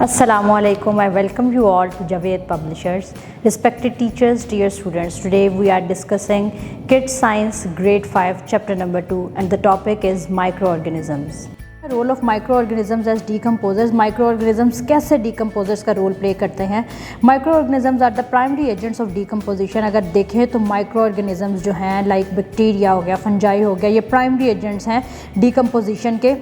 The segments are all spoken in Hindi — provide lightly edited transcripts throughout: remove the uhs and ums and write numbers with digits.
Assalamualaikum. I welcome you all to Javed Publishers. Respected teachers, dear students, today we are discussing Kids Science Grade 5 Chapter number 2 and the topic is microorganisms. The role of microorganisms as decomposers. Microorganisms कैसे decomposers का रोल प्ले करते हैं? Microorganisms are the primary agents of decomposition. अगर देखें तो microorganisms जो हैं like बैक्टीरिया हो गया, फंजाई हो गया, ये primary agents हैं decomposition के,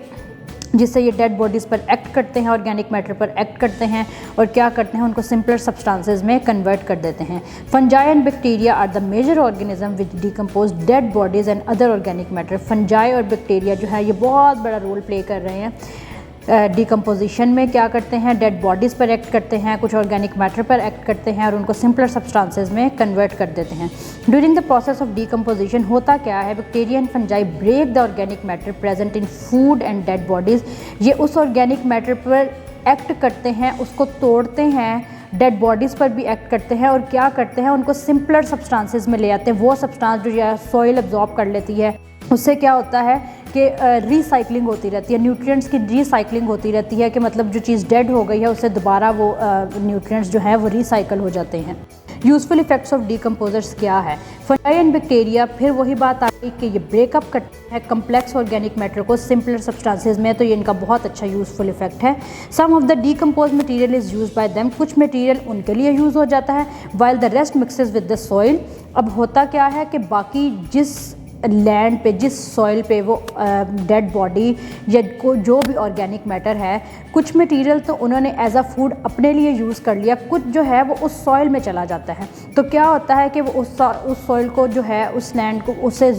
जिससे ये डेड बॉडीज़ पर एक्ट करते हैं, ऑर्गेनिक मैटर पर एक्ट करते हैं और क्या करते हैं, उनको सिंपलर सब्सटेंसेस में कन्वर्ट कर देते हैं। Fungi and bacteria are the major organism which decompose dead bodies and other organic matter. Fungi और बैक्टीरिया जो है ये बहुत बड़ा रोल प्ले कर रहे हैं डिकम्पोजिशन में। क्या करते हैं, डेड बॉडीज़ पर एक्ट करते हैं, कुछ ऑर्गेनिक मैटर पर एक्ट करते हैं और उनको सिंपलर सब्सटेंसेस में कन्वर्ट कर देते हैं। During the process of decomposition होता क्या है, bacteria and fungi break the organic matter present in food and dead bodies. ये उस ऑर्गेनिक मैटर पर एक्ट करते हैं, उसको तोड़ते हैं, डेड बॉडीज़ पर भी एक्ट करते हैं और क्या करते हैं, उनको सिंपलर सब्सटेंसेस में ले आते हैं। वो सब्सटेंस जो सॉइल एब्जॉर्ब कर लेती है, उससे क्या होता है कि रिसाइकलिंग होती रहती है, न्यूट्रिएंट्स की रिसाइकलिंग होती रहती है कि मतलब जो चीज़ डेड हो गई है उससे दोबारा वो न्यूट्रिएंट्स जो है वो रिसाइकल हो जाते हैं। यूज़फुल इफेक्ट्स ऑफ डिकम्पोजर्स क्या है? फंजाई एंड बैक्टीरिया, फिर वही बात आ गई कि ये ब्रेकअप करते हैं कम्प्लेक्स ऑर्गेनिक मैटर को सिंपलर सब्सटेंसेस में, तो ये इनका बहुत अच्छा यूज़फुल इफेक्ट है। Some of the decompose material is use by them, कुछ मटीरियल उनके लिए यूज़ हो जाता है, while the rest mixes with the soil. अब होता क्या है कि बाकी जिस लैंड पे, जिस सॉइल पे वो डेड बॉडी या जो भी ऑर्गेनिक मैटर है, कुछ मटेरियल तो उन्होंने एज अ फूड अपने लिए यूज़ कर लिया, कुछ जो है वो उस सॉइल में चला जाता है। तो क्या होता है कि वो उस सॉइल को जो है, उस लैंड को उससे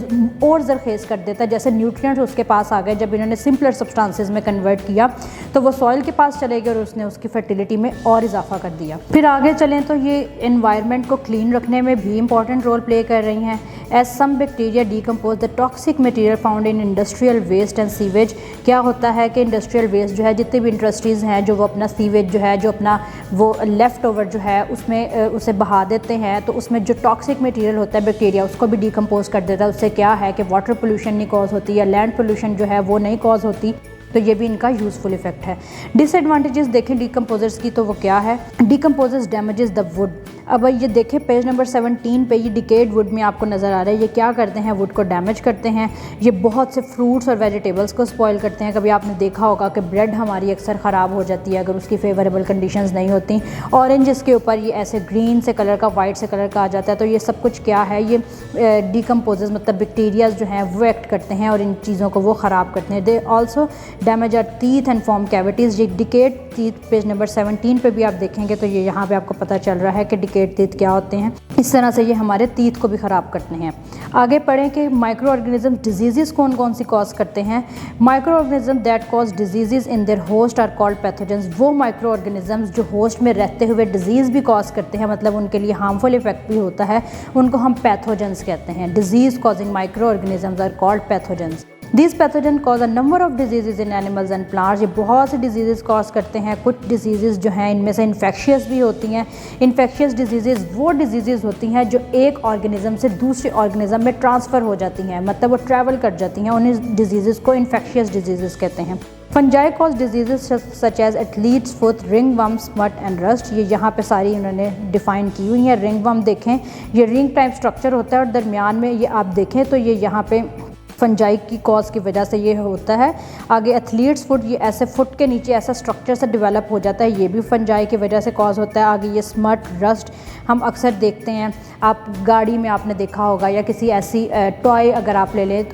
और ज़रखेज़ कर देता है। जैसे न्यूट्रिएंट्स उसके पास आ गए, जब इन्होंने सिंपलर सब्सटेंसेस में कन्वर्ट किया तो वो सॉइल के पास चले गए और उसने उसकी फर्टिलिटी में और इजाफा कर दिया। फिर आगे चलें तो ये एनवायरनमेंट को क्लीन रखने में भी इंपॉर्टेंट रोल प्ले कर रही हैं। As some bacteria decompose the toxic material found in industrial waste and sewage. क्या होता है कि इंडस्ट्रियल वेस्ट जो है, जितनी भी इंडस्ट्रीज़ हैं जो वो अपना सीवेज जो है, जो अपना वो लेफ़्ट ओवर जो है उसमें उसे बहा देते हैं, तो उसमें जो टॉक्सिक मटेरियल होता है बैक्टीरिया उसको भी डिकम्पोज कर देता है। उससे क्या है कि वाटर पोल्यूशन नहीं कॉज होती या लैंड पोल्यूशन जो है वो नहीं कॉज होती, तो ये भी इनका यूज़फुल इफेक्ट है। डिसएडवांटेजेस देखें डिकम्पोजर्स की, तो वो क्या है? Decomposers damages the wood. अब ये देखें पेज नंबर 17 पे, ये डिकेड वुड में आपको नज़र आ रहा है। ये क्या करते हैं, वुड को डैमेज करते हैं। ये बहुत से फ्रूट्स और वेजिटेबल्स को स्पॉइल करते हैं। कभी आपने देखा होगा कि ब्रेड हमारी अक्सर ख़राब हो जाती है अगर उसकी फेवरेबल कंडीशंस नहीं होती। ऑरेंज के ऊपर ये ऐसे ग्रीन से कलर का, वाइट से कलर का आ जाता है। तो ये सब कुछ क्या है, ये डिकम्पोजर्स मतलब बैक्टीरियाज जो हैं वो एक्ट करते हैं और इन चीज़ों को वो ख़राब करते हैं। They also damage are teeth and form cavities. ये डिकेड टीथ पेज नंबर 17 पे भी आप देखेंगे तो ये यहाँ पे आपको पता चल रहा है कि डिकेड टीथ क्या होते हैं। इस तरह से ये हमारे टीथ को भी ख़राब करते हैं। आगे पढ़ें कि माइक्रो ऑर्गेनिज्म डिजीज़ कौन कौन सी कॉज करते हैं। Micro organism that cause disease in their host are called pathogens. वो माइक्रो ऑर्गेनिजम्स जो होस्ट में रहते हुए डिजीज़ भी कॉज करते हैं, मतलब उनके लिए हार्मफुल इफेक्ट भी होता है, उनको हम पैथोजेंस कहते हैं। Disease causing micro organisms are called pathogens. These pathogens cause a number of diseases in animals and plants। ये बहुत सी डिजीज़ कॉज करते हैं। कुछ डिजीज़ जो हैं इनमें से इन्फेक्शियस भी होती हैं। इन्फेक्शियस डिजीज़ वो डिजीज़ होती हैं जो एक ऑर्गेनिज्म से दूसरे ऑर्गेनिज्म में ट्रांसफ़र हो जाती हैं, मतलब वो ट्रैवल कर जाती हैं। उन डिजीज़ को इन्फेक्शियस डिजीज़ कहते हैं। Fungi cause disease such as athlete's foot, ringworm, smut and rust. ये यहाँ पे सारी इन्होंने डिफ़ाइन की हुई है। रिंग वर्म देखें, ये रिंग टाइप स्ट्रक्चर होता है और दरमियान में ये आप देखें तो ये यहाँ पे फंजाई की कॉज की वजह से ये होता है। आगे एथलीट्स फुट, ये ऐसे फुट के नीचे ऐसा स्ट्रक्चर से डेवलप हो जाता है, ये भी फंजाई की वजह से कॉज होता है। आगे ये स्मट, रस्ट हम अक्सर देखते हैं, आप गाड़ी में आपने देखा होगा या किसी ऐसी टॉय अगर आप ले लें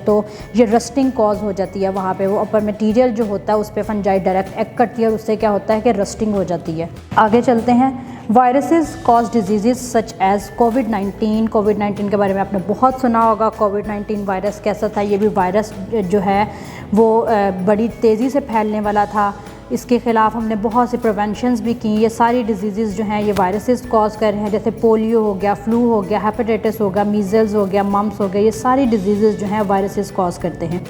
तो ये रस्टिंग कॉज हो जाती है। वहाँ पे वो अपर मटेरियल जो होता है उस पर फंजाई डायरेक्ट एक्ट करती है और उससे क्या होता है कि रस्टिंग हो जाती है। आगे चलते हैं। Viruses cause disease such as कोविड-19। कोविड-19 के बारे में आपने बहुत सुना होगा। कोविड-19 वायरस कैसा था? ये भी वायरस जो है वो बड़ी तेज़ी से फैलने वाला था। इसके ख़िलाफ़ हमने बहुत सी प्रिवेंशंस भी की। ये सारी डिजीज़ जो हैं ये वायरसेस कॉज कर रहे हैं, जैसे पोलियो हो गया, फ्लू हो गया, हेपेटाइटिस हो गया, मीज़ल्स हो गया, मम्स हो गया। ये सारी डिजीज़ जो हैं वायरसेस कॉज करते हैं।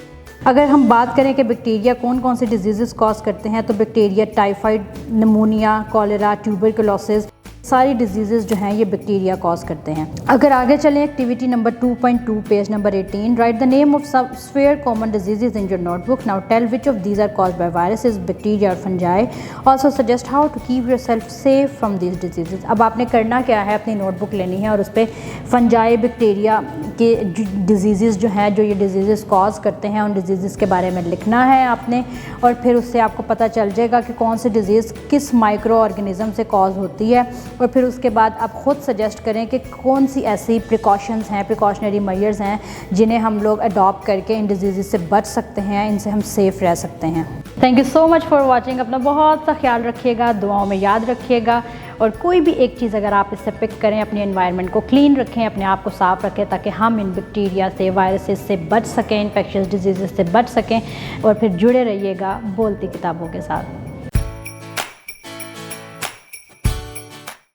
अगर हम बात करें कि बैक्टीरिया कौन कौन से डिजीज़ कॉज करते हैं, तो बैक्टीरिया टाइफाइड, नमूनिया, कॉलेरा, ट्यूबरकुलोसिस, सारी डिजीज़ जो हैं ये बैक्टीरिया कॉज करते हैं। अगर आगे चलें, activity number 2.2 page number 18, write the name of sub sphere common diseases in your notebook. Now tell which of these are caused by viruses, bacteria और fungi. Also suggest how to keep yourself safe from these diseases. अब आपने करना क्या है, अपनी नोटबुक लेनी है और उस पर फंजाई, बैक्टीरिया के डिजीज़ जो हैं, जो ये डिजीज़ कॉज करते हैं, उन डिजीज़ के बारे में लिखना है आपने, और फिर उससे आपको पता चल जाएगा कि कौन सी डिजीज़ किस माइक्रो ऑर्गेनिज़म से कॉज होती है। और फिर उसके बाद आप ख़ुद सजेस्ट करें कि कौन सी ऐसी प्रिकॉशंस हैं, प्रिकॉशनरी मेजर्स हैं जिन्हें हम लोग अडॉप्ट करके इन डिजीज़ से बच सकते हैं, इनसे हम सेफ़ रह सकते हैं। Thank you so much for watching. अपना बहुत सा ख्याल रखिएगा, दुआओं में याद रखिएगा, और कोई भी एक चीज़ अगर आप इससे पिक करें, अपने एनवायरनमेंट को क्लीन रखें, अपने आप को साफ़ रखें, ताकि हम इन बैक्टीरिया से, वायरसेस से बच सकें, इन्फेक्शियस डिजीज़ से बच सकें। और फिर जुड़े रहिएगा बोलती किताबों के साथ।